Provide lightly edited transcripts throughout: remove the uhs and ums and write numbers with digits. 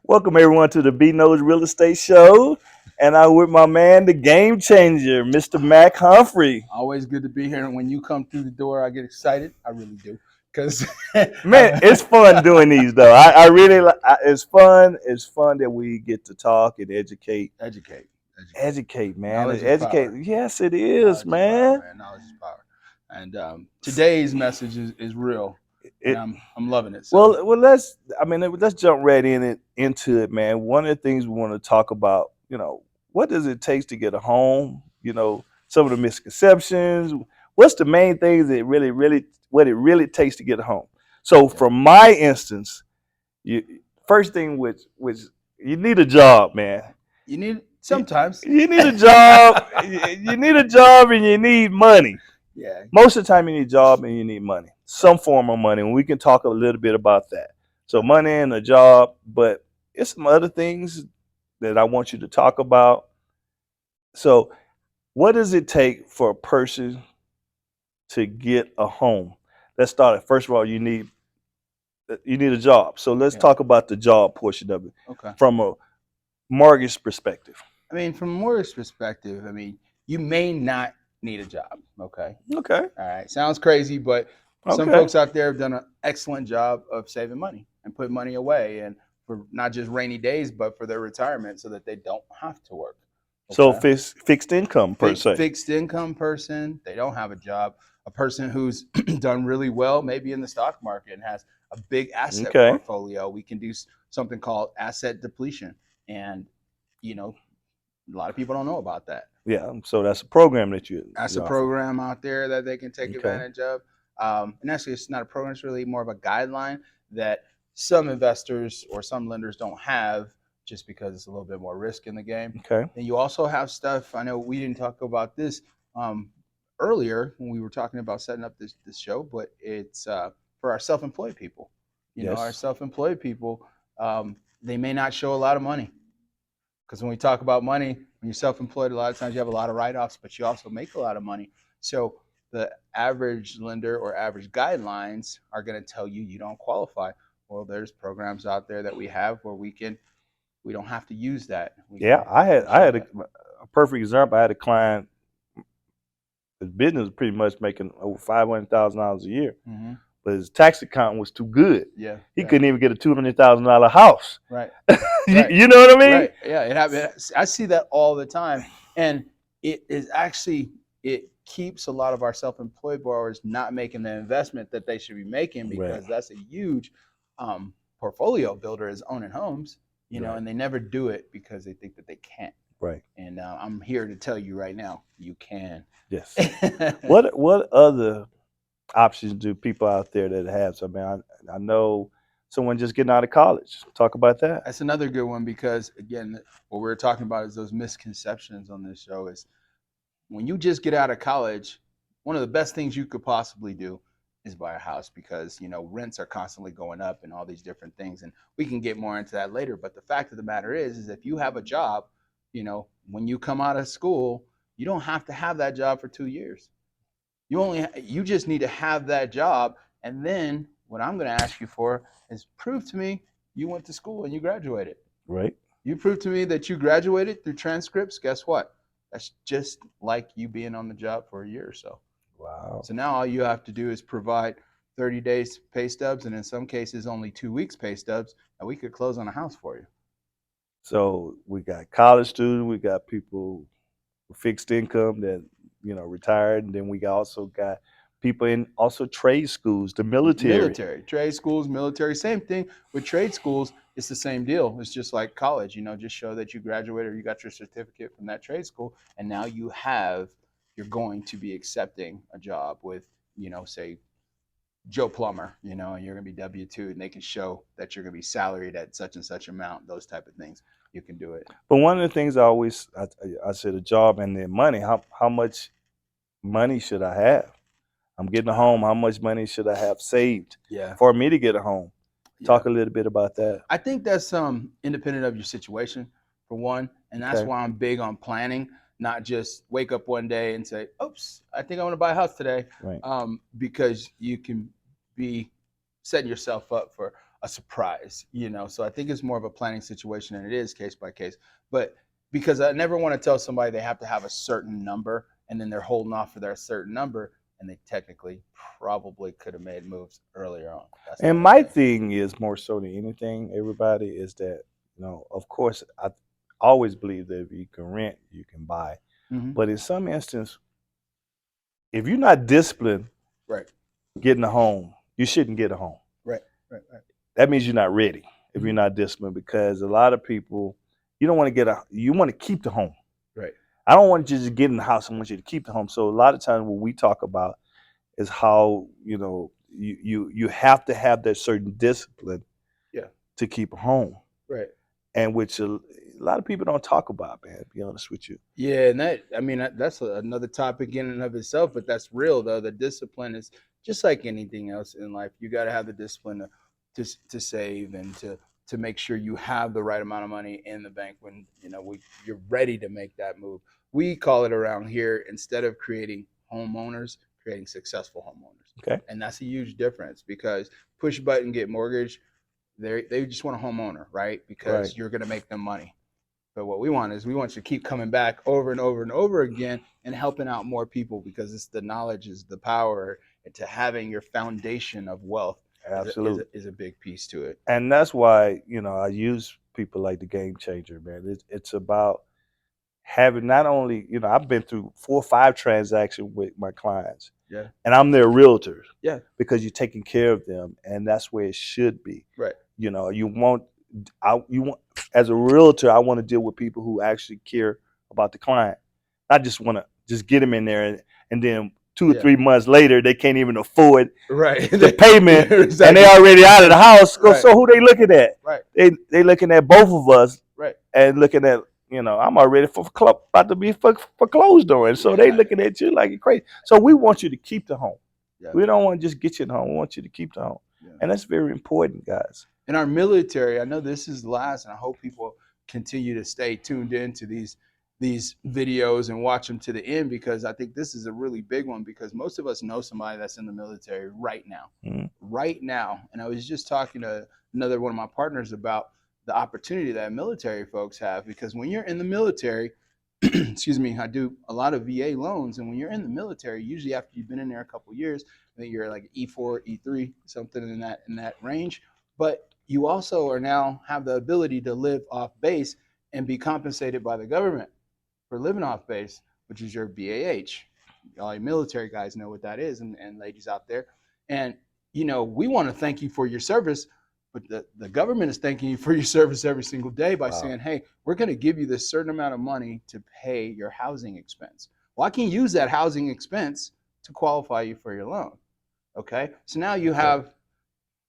Welcome everyone to the B Knows Real Estate Show, and I'm with my man, the game changer, Mr. Mac Humphrey. Always good to be here. And when you come through the door, I get excited. I really do. Because Man, it's fun doing these though. I really it's fun. It's fun that we get to talk and educate. educate, educate. Educate, man. Knowledge is Educate. power. Yes, it is, Knowledge is power, man. man. Knowledge is power. And today's message is real, and It I'm loving it. So well, let's jump right into it, man. One of the things we want to talk about, what does it take to get a home? Some of the misconceptions. What's the main things that what it really takes to get a home? So, yeah, from my instance, you first thing which you need a job, man. you need You, sometimes. you need a job. You need a job, and you need money. Yeah, Most of the time, you need a job and you need money, some form of money. And we can talk a little bit about that. So, money and a job, but it's some other things that I want you to talk about. So, what does it take for a person to get a home? Let's start it. First of all, you need a job. So let's yeah. talk about the job portion of it Okay. from a mortgage perspective. I mean, from a mortgage perspective, you may not need a job. Okay. Okay. All right. Sounds crazy, but some Okay. folks out there have done an excellent job of saving money and putting money away and for not just rainy days, but for their retirement so that they don't have to work. So Okay. fixed income per se. Fixed income person, they don't have a job. A person who's done really well, maybe in the stock market and has a big asset Okay. portfolio. We can do something called asset depletion. And, you know, a lot of people don't know about that. Yeah. So that's a program that That's you a offer. program out there that they can take Okay. advantage of. And actually, it's not a program; it's really more of a guideline that some investors or some lenders don't have, just because it's a little bit more risk in the game. Okay. And you also have stuff. I know we didn't talk about this um, earlier when we were talking about setting up this show, but it's for our self-employed people. You know, our Yes. self-employed people, they may not show a lot of money because when we talk about money, when you're self-employed, a lot of times you have a lot of write-offs, but you also make a lot of money. So the average lender or average guidelines are going to tell you you don't qualify. Well, there's programs out there that we have where we don't have to use that. We Yeah. can I show had that. a perfect example. I had a client. His business was pretty much making over $500,000 a year, Hmm. but his tax account was too good. Yeah, He yeah, couldn't even get a $200,000 house. right, you, right, you know what I mean? right. Yeah, it happens. I see that all the time, and it is actually it keeps a lot of our self-employed borrowers not making the investment that they should be making Right. because that's a huge portfolio builder is owning homes, Right. and they never do it because they think that they can't. Right. And I'm here to tell you right now, you can. Yes. What other options do people out there that have? So, I mean, I know someone just getting out of college. Talk about that. That's another good one because again, what we're talking about is those misconceptions on this show is when you just get out of college, one of the best things you could possibly do is buy a house because rents are constantly going up and all these different things, and we can get more into that later. But the fact of the matter is if you have a job, when you come out of school, you don't have to have that job for 2 years. You just need to have that job, and then what I'm going to ask you for is prove to me you went to school and you graduated. Right. You prove to me that you graduated through transcripts. Guess what? That's just like you being on the job for a year or so. Wow. So now all you have to do is provide 30 days pay stubs, and in some cases only 2 weeks pay stubs, and we could close on a house for you. So we got college students, we got people with fixed income that retired, and then we also got people in also trade schools, the military. Military, trade schools, military, same thing with trade schools. It's the same deal. It's just like college, just show that you graduated or you got your certificate from that trade school, and now you're going to be accepting a job with, say Joe Plumber, and you're going to be W-2, and they can show that you're going to be salaried at such and such amount, those type of things. You can do it. But one of the things I said a job and then money. How much money should I have? I'm getting a home. How much money should I have saved Yeah. for me to get a home? Yeah. Talk a little bit about that. I think that's independent of your situation, for one, and that's Okay. why I'm big on planning, not just wake up one day and say, "Oops, I think I want to buy a house today," Right. because you can be setting yourself up for a surprise, So I think it's more of a planning situation than it is case by case. But because I never want to tell somebody they have to have a certain number and then they're holding off for their certain number and they technically probably could have made moves earlier on. That's And all I'm my saying. thing is more so than anything, everybody, is that, of course, I always believe that if you can rent, you can buy. Mm-hmm. But in some instance, if you're not disciplined Right. getting a home, you shouldn't get a home. Right. Right. Right. That means you're not ready if you're Mm-hmm. not disciplined, because a lot of people, you don't want to you want to keep the home. Right. I don't want you to just get in the house. I want you to keep the home. So a lot of times what we talk about is how, you have to have that certain discipline Yeah. to keep a home, Right. and which a lot of people don't talk about, man, to be honest with you. Yeah, and that's another topic in and of itself, but that's real though. The discipline is just like anything else in life. You got to have the discipline to save and to make sure you have the right amount of money in the bank when you're ready to make that move. We call it around here, instead of creating homeowners, creating successful homeowners, Okay. and that's a huge difference because push button get mortgage. They just want a homeowner, right? Right. Because you're going to make them money. But what we want is we want you to keep coming back over and over and over again and helping out more people, because it's the knowledge is the power, and to having your foundation of wealth Absolutely. is a big piece to it. And that's why, I use people like the game changer, man. It's about having, not only, I've been through 4 or 5 transactions with my clients, Yeah. and I'm their realtor, Yeah. because you're taking care of them, and that's where it should be. Right. You want, you want, as a realtor, I want to deal with people who actually care about the client. I just want to just get them in there, and then 2 or 3 months later, they can't even afford Right. the payment, Exactly. and they already out of the house. Right. So who they looking at? Right. They looking at both of us, Right. and looking at, I'm already about to be foreclosed on, so they Yeah. looking at you like you're crazy. So we want you to keep the home. Yeah. We don't want to just get you the home. We want you to keep the home, Yeah. and that's very important, guys. In our military, I know this is last, and I hope people continue to stay tuned in to these videos and watch them to the end, because I think this is a really big one, because most of us know somebody that's in the military right now. Mm-hmm. Right now. And I was just talking to another one of my partners about the opportunity that military folks have, because when you're in the military, excuse me, I do a lot of VA loans, and when you're in the military, usually after you've been in there a couple of years, I think you're like E4, E3, something in that range. But you also are now have the ability to live off base and be compensated by the government for living off base, which is your BAH. All you military guys know what that is, and ladies out there. And we want to thank you for your service, but the government is thanking you for your service every single day by Wow. saying, hey, we're going to give you this certain amount of money to pay your housing expense. Well, I can use that housing expense to qualify you for your loan. Okay. So now you have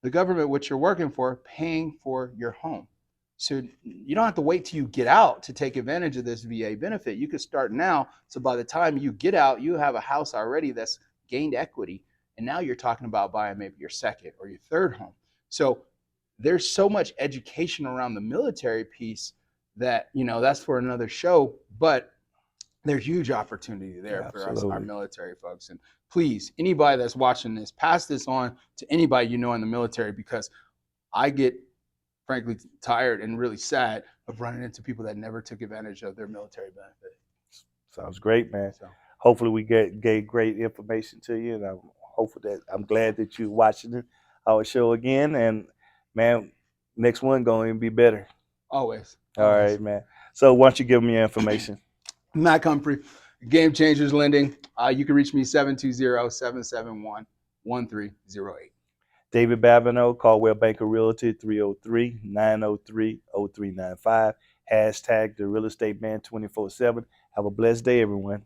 the government, which you're working for, paying for your home. So you don't have to wait till you get out to take advantage of this VA benefit. You could start now. So by the time you get out, you have a house already that's gained equity. And now you're talking about buying maybe your second or your third home. So there's so much education around the military piece that, that's for another show. But there's huge opportunity there for us, our Absolutely. military folks. And please, anybody that's watching this, pass this on to anybody you know in the military, because I get frankly tired and really sad of running into people that never took advantage of their military benefit. Sounds great, man. So, Hopefully we gave great information to you, and I'm glad that you're watching our show again. And man, next one going to be better. always. All right, man. So why don't you give me your information? Matt Humphrey, Game Changers Lending. You can reach me 720-771-1308. David Babineau, Caldwell Banker Realty, 303-903-0395. Hashtag the real estate man 24/7. Have a blessed day, everyone.